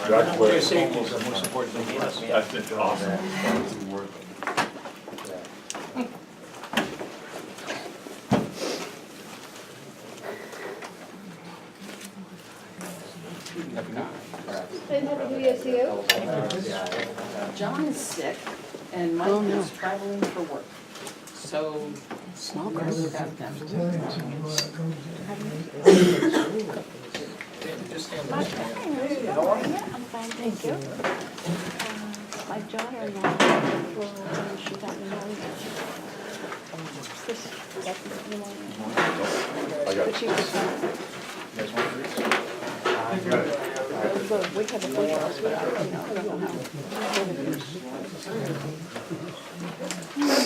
That's where. Their safety is the most important thing to us. That's awesome. And happy New Year to you. John is sick and Mike is traveling for work. So Small we girls. have them. I'm fine, thank you. My daughter now, she got pneumonia. That's pneumonia. I got But she was fine. We have a bunch of us without, I don't know how.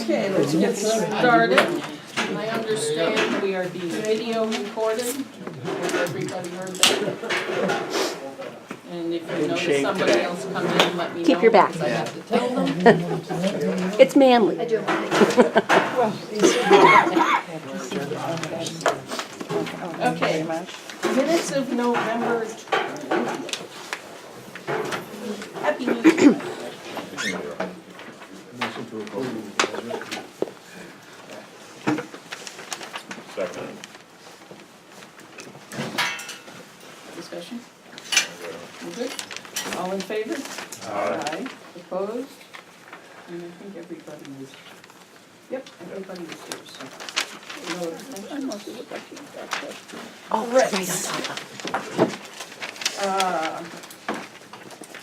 Okay, let's get started. I understand we are being video recorded. Has everybody heard that? And if you notice somebody else come in, let me know. Keep your back. Because I have to tell them. It's manly. I do. Okay, minutes of November 20th. Happy New Year. second. Discussion? You good? All in favor? Aye. Opposed? And I think everybody was, yep, everybody was here, so. No abstentions? Oh, right on top.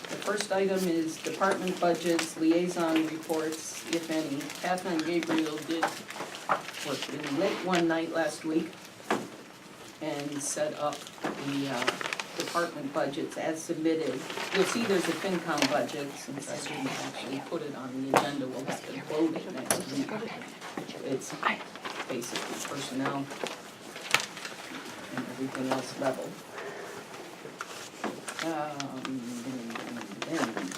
The first item is department budgets, liaison reports, if any. Catherine Gabriel did work really late one night last week and set up the department budgets as submitted. You'll see there's a FinCom budget, since I didn't actually put it on the agenda, we'll have to vote it next week. It's basically personnel and everything else level. Then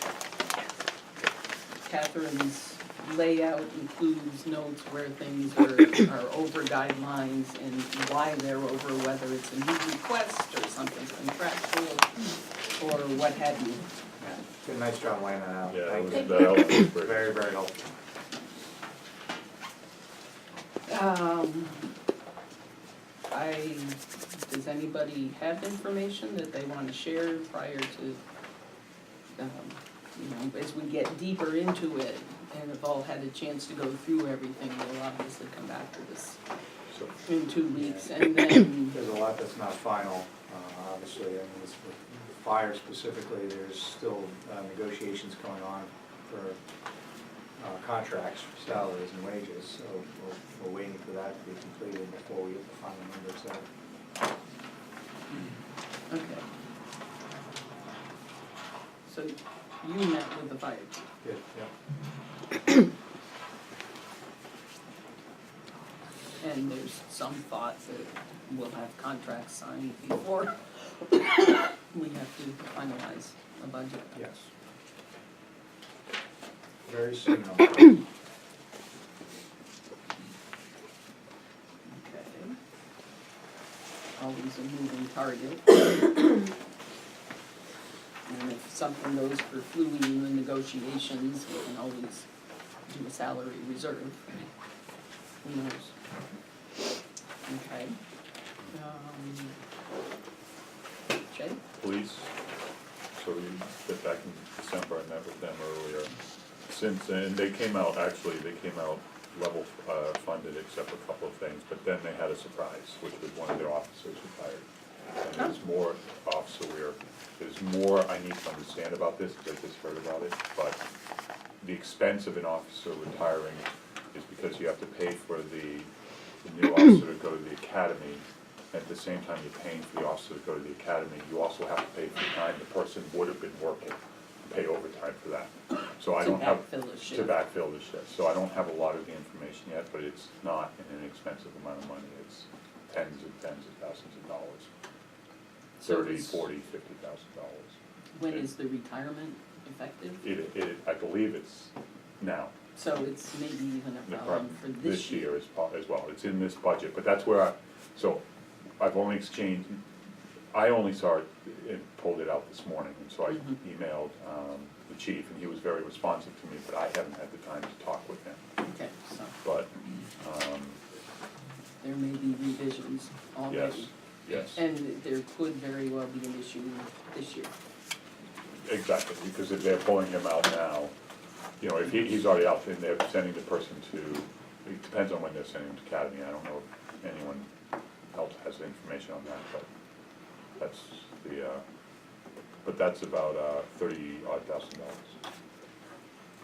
Catherine's layout includes notes where things are over guidelines and why they're over, whether it's a new request or something contractual or what have you. Good, nice job laying that out. Yeah, that Thank was, you. that was great. Very, very helpful. Does anybody have information that they want to share prior to, as we get deeper into it and have all had a chance to go through everything, we'll obviously come back to this So, in 2 weeks, and then, There's a lot that's not final, obviously, and with fire specifically, there's still negotiations going on for contracts, salaries and wages, so we're waiting for that to be completed before we get the final numbers there. okay. So you met with the fire chief. Good, yeah. And there's some thought that we'll have contracts signed before we have to finalize a budget. Yes. Very soon, hopefully. Okay. Always a moving target. And if something goes for fluid in the negotiations, we can always do a salary reserve. Who knows? Okay. Jay? police, so we get back in December, I met with them earlier. Since then, they came out level funded except for a couple of things, but then they had a surprise, which was one of their officers retired. And there's more, there's more I need to understand about this, because I just heard about it, but the expense of an officer retiring is because you have to pay for the new officer to go to the academy. At the same time you're paying for the officer to go to the academy, you also have to pay for the time the person would have been working, pay overtime for that. So I don't have. To backfill the shift. To backfill the shift. So I don't have a lot of the information yet, but it's not an inexpensive amount of money. It's tens of thousands of dollars. So $30,000, it's- $40,000, $50,000. When is the retirement effective? I believe it's now. So it's maybe even a The problem for this year. as well. It's in this budget, but that's where so I've only exchanged, I only saw it and pulled it out this morning, and so I Mhm. emailed the chief, and he was very responsive to me, but I haven't had the time to talk with him. Okay, so But, there may be revisions yes, already. yes, And there could very well be an issue this year. exactly, because if they're pulling him out now, you know, if he's already out, then they're sending the person to, it depends on when they're sending him to academy. I don't know if anyone else has information on that, but that's the, but that's about $30,000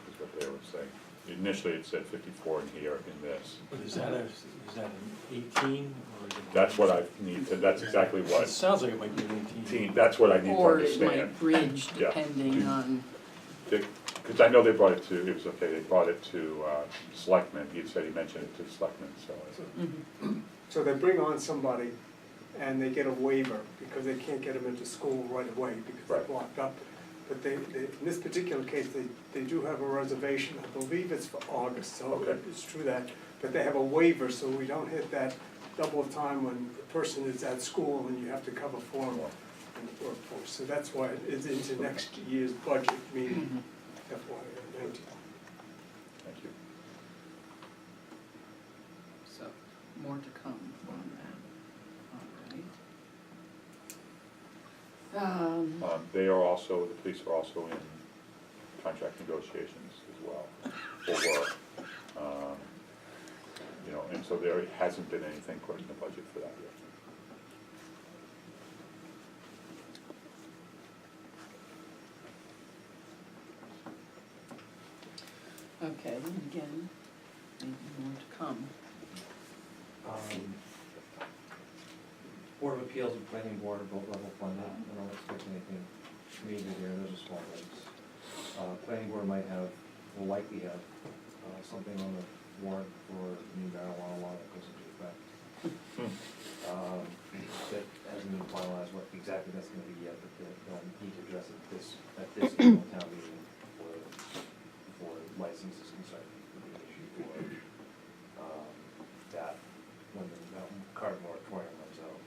is what they were saying. Initially, it said 54 in here in this. But is that an 18 or is it? That's what I need to, that's exactly It what, sounds like it might be an 18. that's what I need to Or it understand. might bridge Yeah. depending on, Because I know they brought it to, it was okay, they brought it to Selectmen, he had said he mentioned it to Selectmen, so. mhm, So they bring on somebody and they get a waiver because they can't get them into school right away because Right. they're locked up. But they, in this particular case, they do have a reservation, I believe it's for August, so Okay. it's true that. But they have a waiver, so we don't hit that double of time when the person is at school and you have to cover for them in the workforce. So that's why it is into next year's budget, meaning mhm. FY19. Thank you. So, more to come on that, all right. They are also, the police are also in contract negotiations as well for work. You know, and so there hasn't been anything put in the budget for that yet. Okay, then again, maybe more to come. Board of Appeals and Planning Board are both level funded. I don't expect anything major there, those are small things. Planning Board might have, will likely have, something on the warrant for new marijuana law that goes into effect. That hasn't been finalized what exactly that's gonna be yet, but they'll need to address it at this annual town meeting before license is concerned. Will be an issue for, that, when the card moratorium runs out.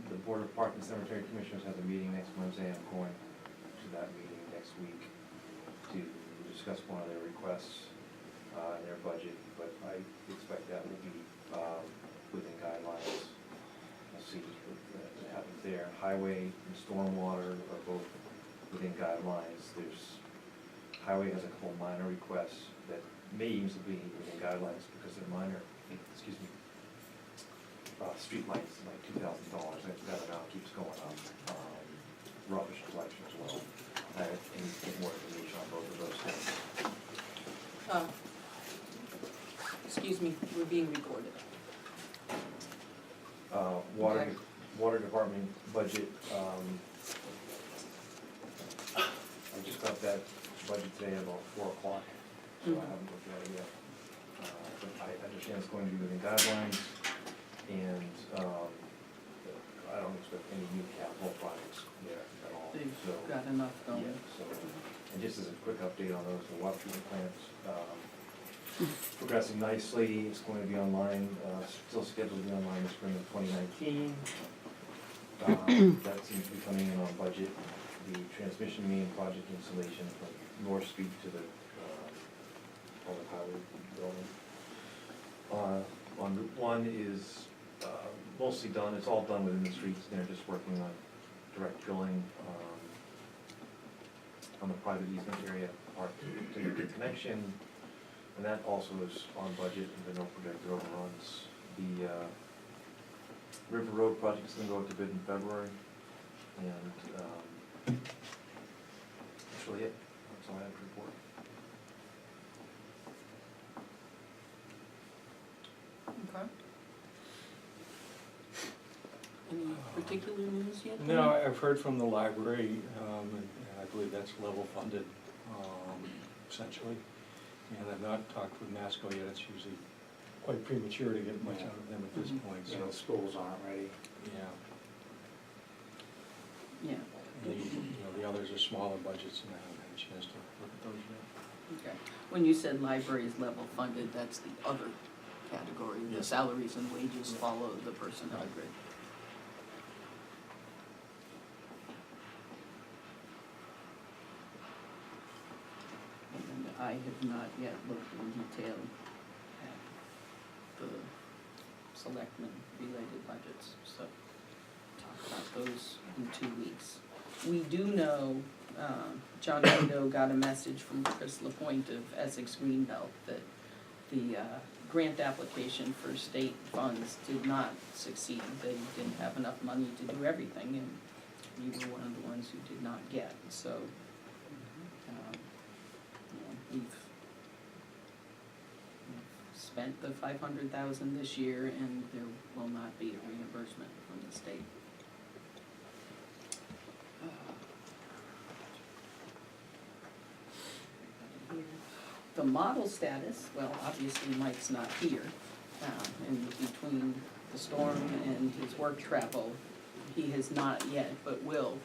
The Board of Park and Cemetery Commissioners has a meeting next Wednesday. I'm going to that meeting next week to discuss one of their requests in their budget, but I expect that will be within guidelines. We'll see what happens there. Highway and stormwater are both within guidelines. Highway has a couple minor requests that may easily be within guidelines because they're minor, excuse me. Streetlights, like $2,000, that amount keeps going up. Rubbish collection as well. I need to get more information on both of those things. Excuse me, we're being recorded. Water, Okay. water department budget, I just got that budget today about 4 o'clock, so I haven't looked at it yet. But I understand it's going to be within guidelines, and I don't expect any new capital projects there at all. They've So, got enough yeah, going. so, and just as a quick update on those, the water treatment plants, progressing nicely. It's going to be online, still scheduled to be online in the spring of 2019. That seems to be coming in on budget. The transmission main project installation from North Street to the public highway building on Route 1 is mostly done. It's all done within the streets. They're just working on direct drilling on the private easement area part to the connection. And that also is on budget, and there are no projected overruns. The River Road project is gonna go out to bid in February, and that's really it. That's all I have to report. Okay. Any particular news yet? No, I've heard from the library, and I believe that's level funded, essentially. And I've not talked with Masco yet. It's usually quite premature to get much out of them at this Mhm. point, You know, so, schools aren't ready. yeah. Yeah, The others are smaller budgets, and I haven't had a chance to look at those yet. okay. When you said library is level funded, that's the other category. The Yes. salaries and wages follow the personnel grid. And I have not yet looked in detail at the selectmen related budgets, so talk about those in 2 weeks. We do know, John Nadeau got a message from Chris LaPoint of Essex Greenbelt that the grant application for state funds did not succeed. They didn't have enough money to do everything, and you were one of the ones who did not get, so, we've spent the $500,000 this year, and there will not be a reimbursement from the state. The model status, well, obviously Mike's not here, and between the storm and his work travel, he has not yet, but will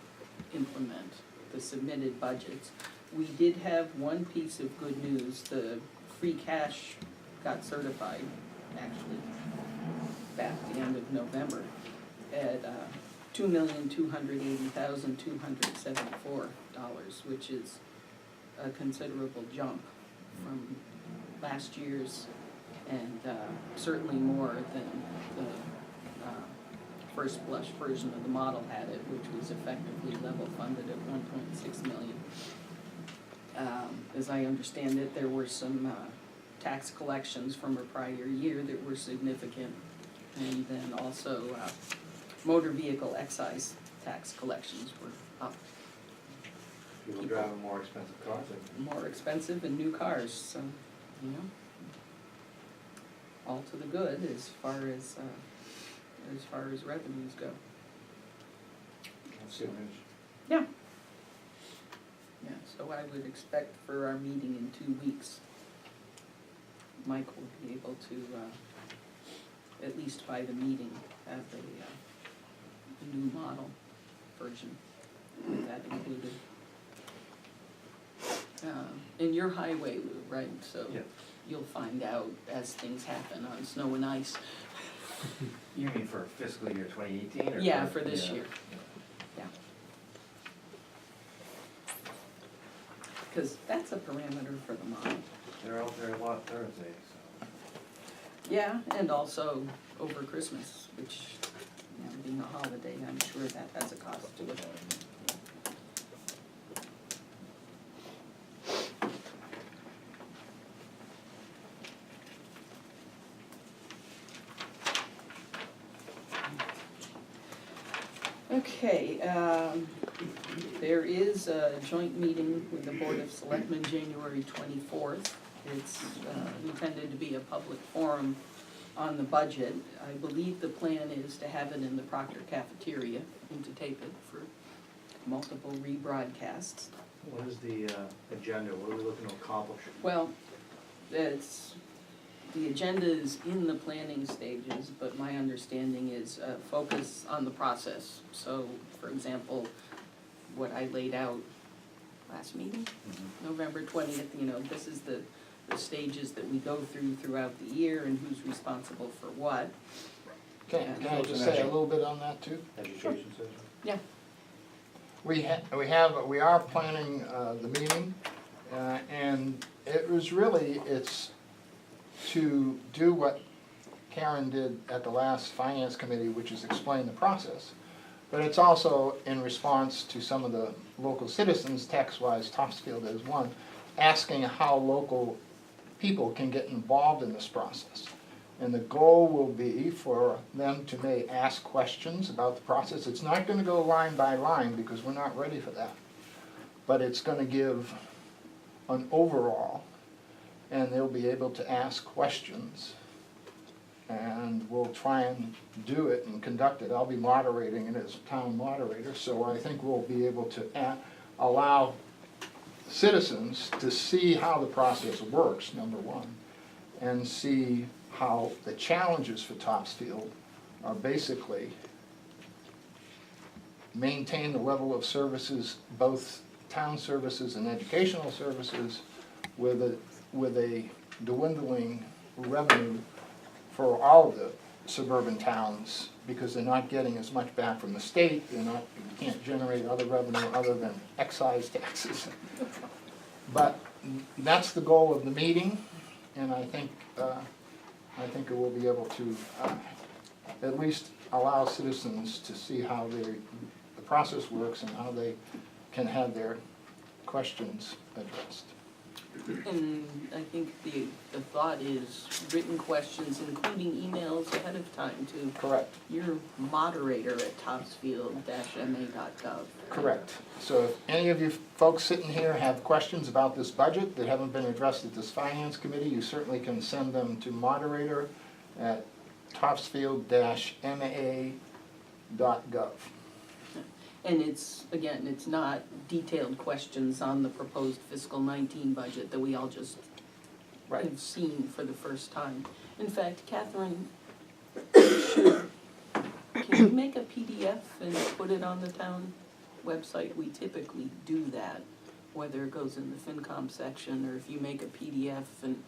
implement the submitted budgets. We did have one piece of good news. The free cash got certified, actually, back at the end of November at $2,280,274, which is a considerable jump from last year's, and certainly more than the first blush version of the model had it, which was effectively level funded at 1.6 million. As I understand it, there were some tax collections from a prior year that were significant, and then also motor vehicle excise tax collections were up. People driving more expensive cars. More expensive and new cars, so, you know, all to the good as far as revenues go. That's good news. Yeah. Yeah, so I would expect for our meeting in 2 weeks, Mike will be able to, at least by the meeting, have the new model version with that included. And your highway, right, so Yeah. you'll find out as things happen on snow and ice. You mean for fiscal year 2018 or? Yeah, for this year. Yeah. Because that's a parameter for the model. They're out there a lot Thursday, so. Yeah, and also over Christmas, which, you know, being a holiday, I'm sure that has a cost to it. Okay, there is a joint meeting with the Board of Selectmen January 24th. It's intended to be a public forum on the budget. I believe the plan is to have it in the Proctor cafeteria and to tape it for multiple rebroadcasts. What is the agenda? What are we looking to accomplish? Well, the agenda is in the planning stages, but my understanding is focus on the process. So, for example, what I laid out last meeting, November 20th, you know, this is the stages that we go throughout the year and who's responsible for what. Can I just say a little bit on that too? Education session? Yeah. We are planning the meeting, and it's to do what Karen did at the last Finance Committee, which is explain the process. But it's also in response to some of the local citizens, tax-wise, Topsfield is one, asking how local people can get involved in this process. And the goal will be for them to ask questions about the process. It's not going to go line by line because we're not ready for that. But it's going to give an overall, and they'll be able to ask questions. And we'll try and do it and conduct it. I'll be moderating it as town moderator, so I think we'll be able to allow citizens to see how the process works, number one, and see how the challenges for Topsfield are basically maintain the level of services, both town services and educational services, with a dwindling revenue for all the suburban towns, because they're not getting as much back from the state, you can't generate other revenue other than excise taxes. But that's the goal of the meeting, and I think it will be able to at least allow citizens to see how the process works and how they can have their questions addressed. And I think the thought is written questions, including emails ahead of time to Correct. your moderator at topsfield-ma.gov. Correct. So if any of you folks sitting here have questions about this budget that haven't been addressed at this finance committee, you certainly can send them to moderator@topsfield-ma.gov. And it's, again, it's not detailed questions on the proposed fiscal 19 budget that we all just have seen for the first time. In fact, Catherine, can you make a PDF and put it on the town website? We typically do that, whether it goes in the FinCom section or if you make a PDF and.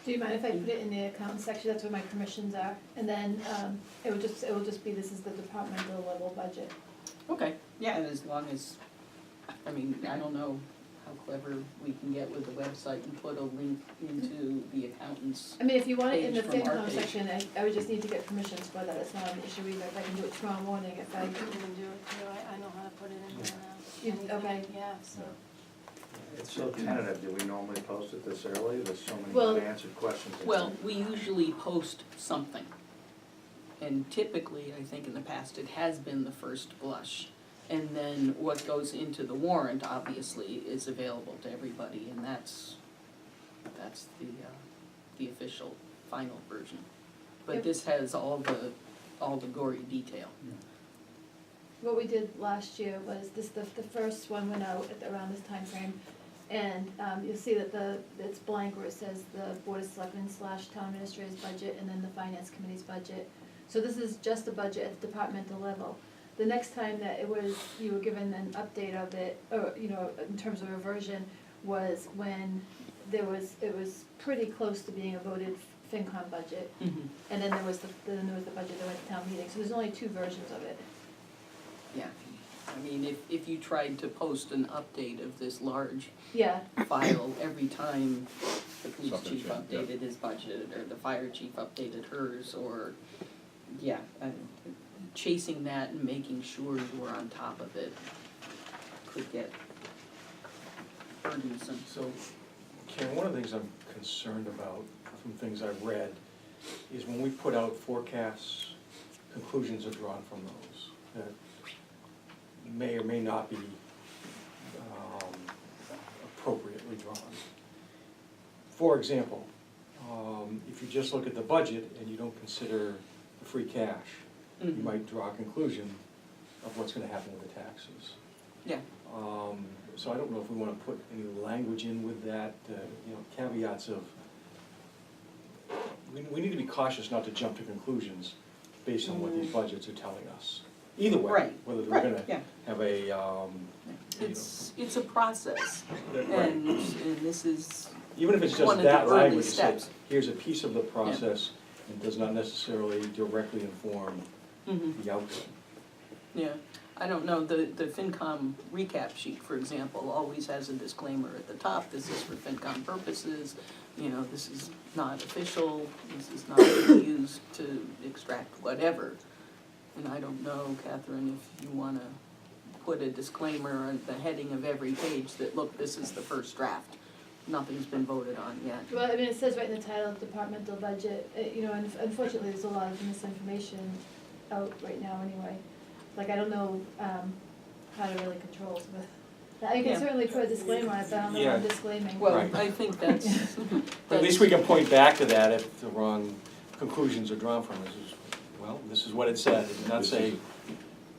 Do you mind if I put it in the account section? That's where my permissions are. And then it will just be, this is the departmental level budget. Okay, yeah, and as long as, I mean, I don't know how clever we can get with the website and put a link into the accountant's. I mean, if you want it in the Page from our FinCom page. section, I would just need to get permissions for that. It's not an issue either. If I can do it tomorrow morning, if I. I can do it too, I know how to put it in there now. You- okay. Yeah, so. It's so tentative, do we normally post it this early? There's so many Well- unanswered questions. Well, we usually post something. And typically, I think in the past, it has been the first blush. And then what goes into the warrant, obviously, is available to everybody, and that's the official final version. But Yep. this has all the gory detail. What we did last year was the first one went out around this time frame, and you'll see that it's blank where it says the Board of Selectmen / Town Administrator's budget and then the Finance Committee's budget. So this is just the budget at the departmental level. The next time that you were given an update of it, or, in terms of reversion, was when it was pretty close to being a voted FinCom budget. Mhm. And then there was the budget that went to town meeting, so there's only two versions of it. Yeah, I mean, if you tried to post an update of this large Yeah, file every time the police Something chief changed, yeah. updated his budget, or the fire chief updated hers, or, chasing that and making sure you were on top of it could get burdensome. So, Karen, one of the things I'm concerned about from things I've read is when we put out forecasts, conclusions are drawn from those that may or may not be appropriately drawn. For example, if you just look at the budget and you don't consider the free cash, you Mhm. might draw a conclusion of what's gonna happen with the taxes. Yeah, So I don't know if we wanna put any language in with that, caveats of, we need to be cautious not to jump to conclusions based on what these budgets are telling us. Either way, Right, whether we're right, gonna yeah. have a, It's a process, right. and this is, Even if it's one just of the that early language, it says, steps. here's a piece of the process, and does not necessarily directly inform mhm. the outcome. Yeah, I don't know, the FinCom recap sheet, for example, always has a disclaimer at the top, this is for FinCom purposes, this is not official, this is not used to extract whatever. And I don't know, Catherine, if you wanna put a disclaimer on the heading of every page that, look, this is the first draft, nothing's been voted on yet. well, I mean, it says right in the title, departmental budget, and unfortunately, there's a lot of misinformation out right now anyway. Like, I don't know, how to really control it, but, I can Yeah. certainly put a disclaimer on it, but I don't know what I'm Yeah. disclaiming. Well, Right. I think that's. But at least we can point back to that if the wrong conclusions are drawn from it. This is what it said. It did not say,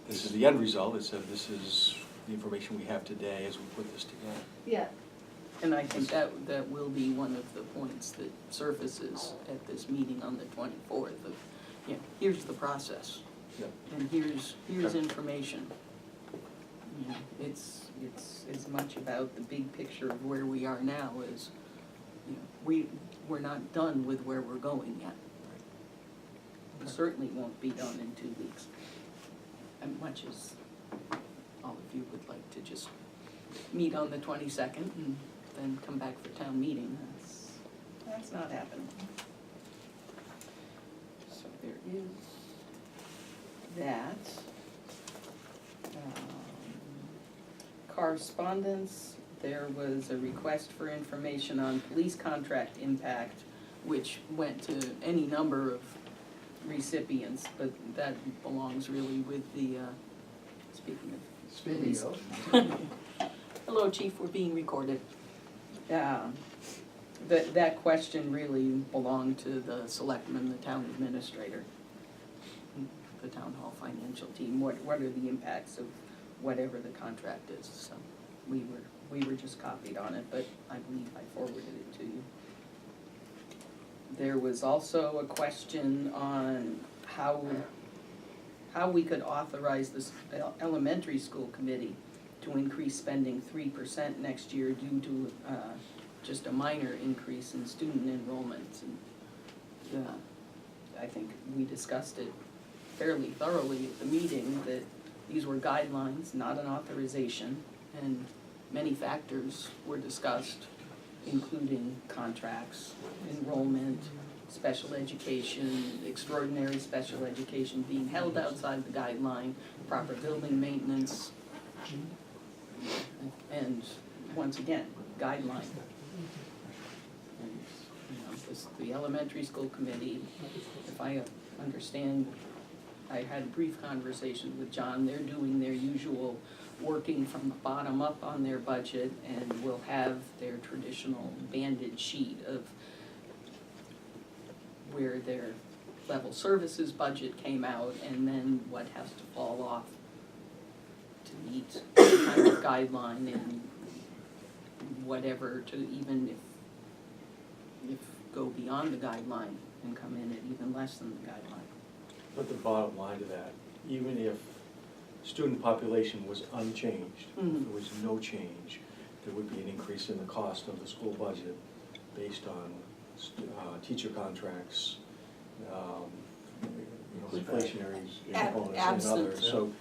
this is the end result. It said, this is the information we have today as we put this together. Yeah, And I think that will be one of the points that surfaces at this meeting on the 24th of, here's the process. Yeah. And here's information. It's as much about the big picture of where we are now as, we're not done with where we're going yet. certainly won't be done in 2 weeks. And much as all of you would like to just meet on the 22nd and then come back for town meeting, that's not happening. So there is that. Correspondence, there was a request for information on police contract impact, which went to any number of recipients, but that belongs really with the, speaking of. Speaking of, Hello, chief, we're being recorded. That question really belonged to the selectmen, the town administrator, the town hall financial team. What are the impacts of whatever the contract is? So we were just copied on it, but I believe I forwarded it to you. There was also a question on how we could authorize this elementary school committee to increase spending 3% next year due to just a minor increase in student enrollments. And I think we discussed it fairly thoroughly at the meeting, that these were guidelines, not an authorization, and many factors were discussed, including contracts, enrollment, special education, extraordinary special education being held outside the guideline, proper building maintenance, and once again, guideline. And, the elementary school committee, if I understand, I had a brief conversation with John, they're doing their usual working from the bottom up on their budget, and will have their traditional banded sheet of where their level services budget came out, and then what has to fall off to meet some kind of guideline, and whatever to even if go beyond the guideline and come in at even less than the guideline. But the bottom line to that, even if student population was unchanged, if there was no change, there would be an increase in the cost of the school budget based on teacher contracts, inflationary components and Absent, others. So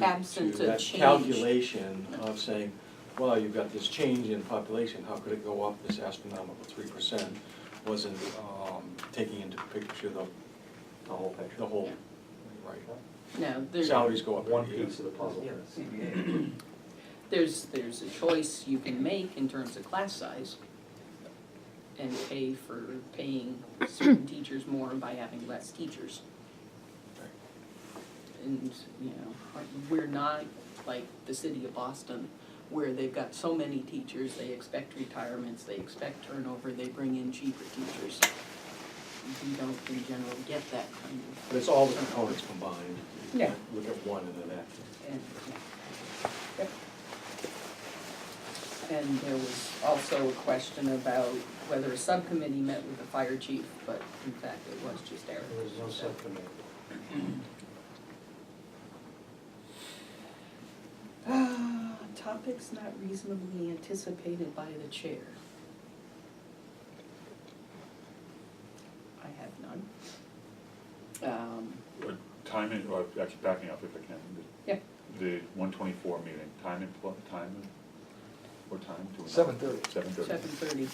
absent to a that change. calculation of saying, well, you've got this change in population, how could it go up this astronomical 3%, wasn't taking into picture the whole picture. The whole, right. Now, there's. Salaries go up. One every year. piece of the puzzle. Yeah, the CBA. There's a choice you can make in terms of class size and pay for paying certain teachers more by having less teachers. And, we're not like the city of Boston, where they've got so many teachers, they expect retirements, they expect turnover, they bring in cheaper teachers. We don't in general get that kind of. But it's all the components combined. You Yeah. can't look at one and then that. And, yep. And there was also a question about whether a subcommittee met with the fire chief, but in fact it was just Eric. There was no subcommittee. Topics not reasonably anticipated by the chair. I have none. What timing, or actually backing up if I can. Yeah. The 124 meeting, what time? 7:30. 7:30. 7:30.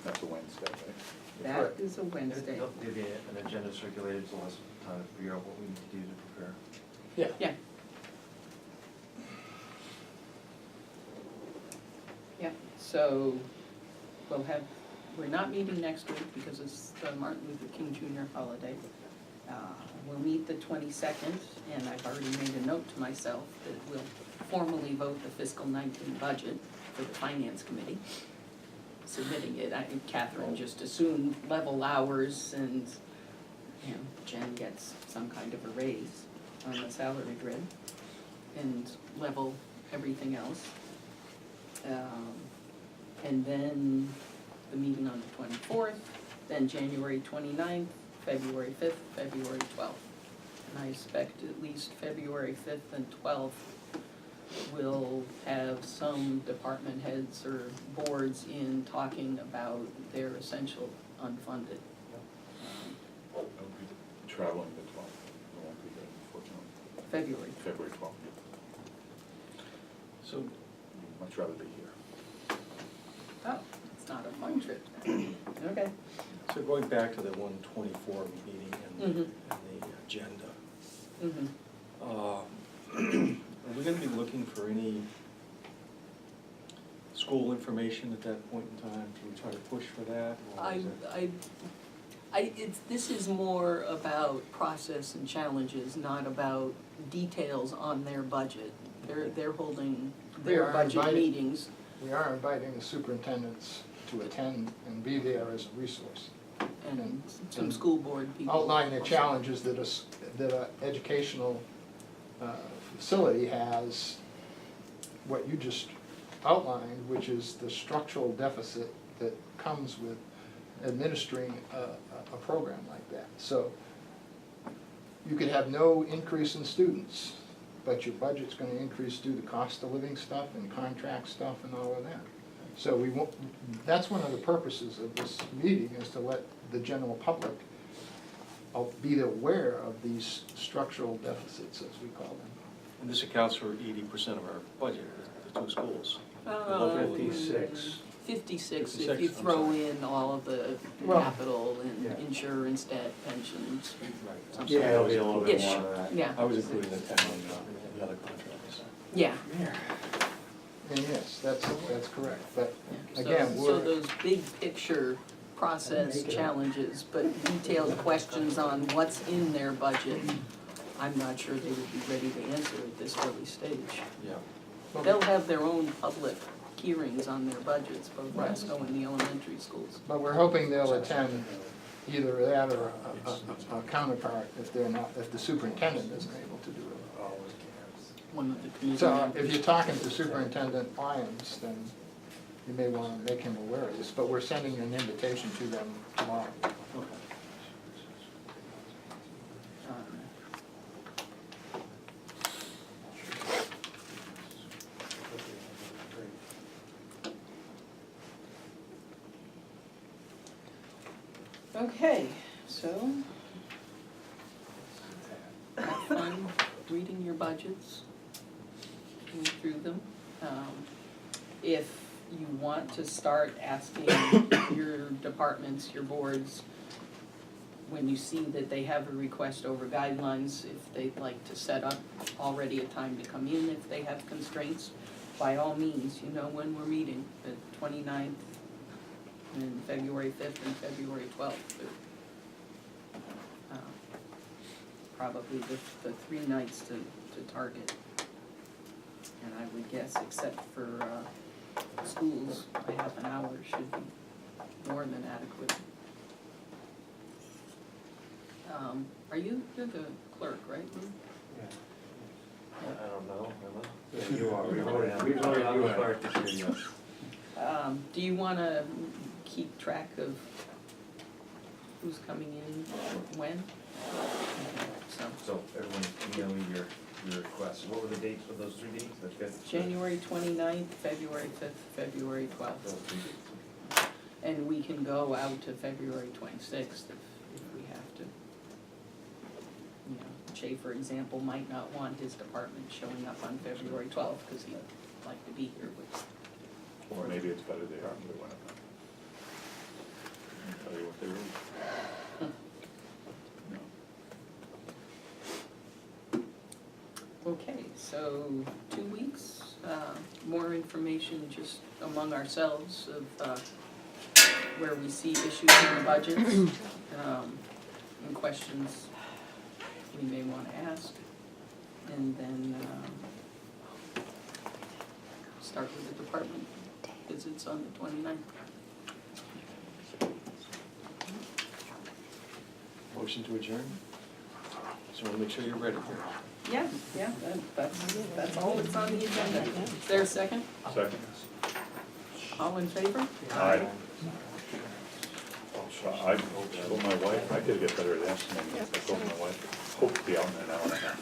That's a Wednesday, right? That Correct. is a Wednesday. There'll be an agenda circulated, so we'll have some time to figure out what we need to do to prepare. Yeah. Yeah. Yeah, so we're not meeting next week because it's the Martin Luther King Jr. holiday. We'll meet the 22nd, and I've already made a note to myself that we'll formally vote the fiscal 19 budget for the finance committee, submitting it. Catherine just assumed level hours, and Jen gets some kind of a raise on the salary grid, and level everything else. And then the meeting on the 24th, then January 29th, February 5th, February 12th. And I expect at least February 5th and 12th will have some department heads or boards in talking about their essential unfunded traveling the 12th. I won't be there, unfortunately. February. February 12th. So, Much rather be here. Oh, it's not a fun trip. Okay. so going back to the 124 meeting and Mhm. the agenda, Mhm. are we gonna be looking for any school information at that point in time? Do we try to push for that? Or is it- This is more about process and challenges, not about details on their budget. They're holding We their are budget invited. meetings. We are inviting the superintendents to attend and be there as a resource. And some school board people. Outline the challenges that a educational facility has, what you just outlined, which is the structural deficit that comes with administering a program like that. So you could have no increase in students, but your budget's gonna increase due to cost of living stuff and contract stuff and all of that. So we won't, that's one of the purposes of this meeting, is to let the general public be aware of these structural deficits, as we call them. And this accounts for 80% of our budget, the two schools. The local- 56. 56 if 56, you I'm throw sorry. in all of the Well, capital and yeah. insurance, debt, pensions. Right. I'm Yeah, sorry. it'll be a little bit Ish, more of that. yeah, I was including the town and the other contracts. yeah. And yes, that's correct, but So- again, So we're, those big picture process challenges, but detailed questions on what's in their budget, I'm not sure they would be ready to answer at this early stage. Yeah. They'll have their own public hearings on their budgets, both Right. Masco and the elementary schools. but we're hoping they'll attend either that or a counterpart if the superintendent isn't able to do it. One of the committee So members. if you're talking to Superintendent Lyons, then you may want to make him aware of this, but we're sending an invitation to them tomorrow. Okay, so have fun reading your budgets, going through them. If you want to start asking your departments, your boards, when you see that they have a request over guidelines, if they'd like to set up already a time to come in, if they have constraints, by all means, you know when we're meeting, the 29th, and February 5th and February 12th. But, probably the 3 nights to target. And I would guess, except for schools, a half an hour should be more than adequate. You're the clerk, right, Lou? I don't know, Emma. Yeah, you are. We've voted you in clerk this year, yes. Do you wanna keep track of who's coming in when? Okay, So everyone email me your requests. What were the dates for those 3 dates? The 5th? January 29th, February 5th, February 12th. Those 3 dates. And we can go out to February 26th if we have to. You know, Jay, for example, might not want his department showing up on February 12th because he'd like to be here with. Or maybe it's better they aren't, they went up. Tell you what they were. No. Okay, so 2 weeks, more information just among ourselves of where we see issues in the budgets, and questions we may want to ask, and then start with the department visits on the 29th. Motion to adjourn? So we'll make sure you're ready here. Yeah, that's all that's on the agenda. Is there a second? Second. All in favor? Aye. I told my wife, I could get better at estimating. I told my wife, hope to be out in an hour and a half.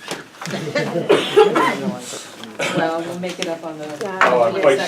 Well, we'll make it up on the. Oh, I'm quite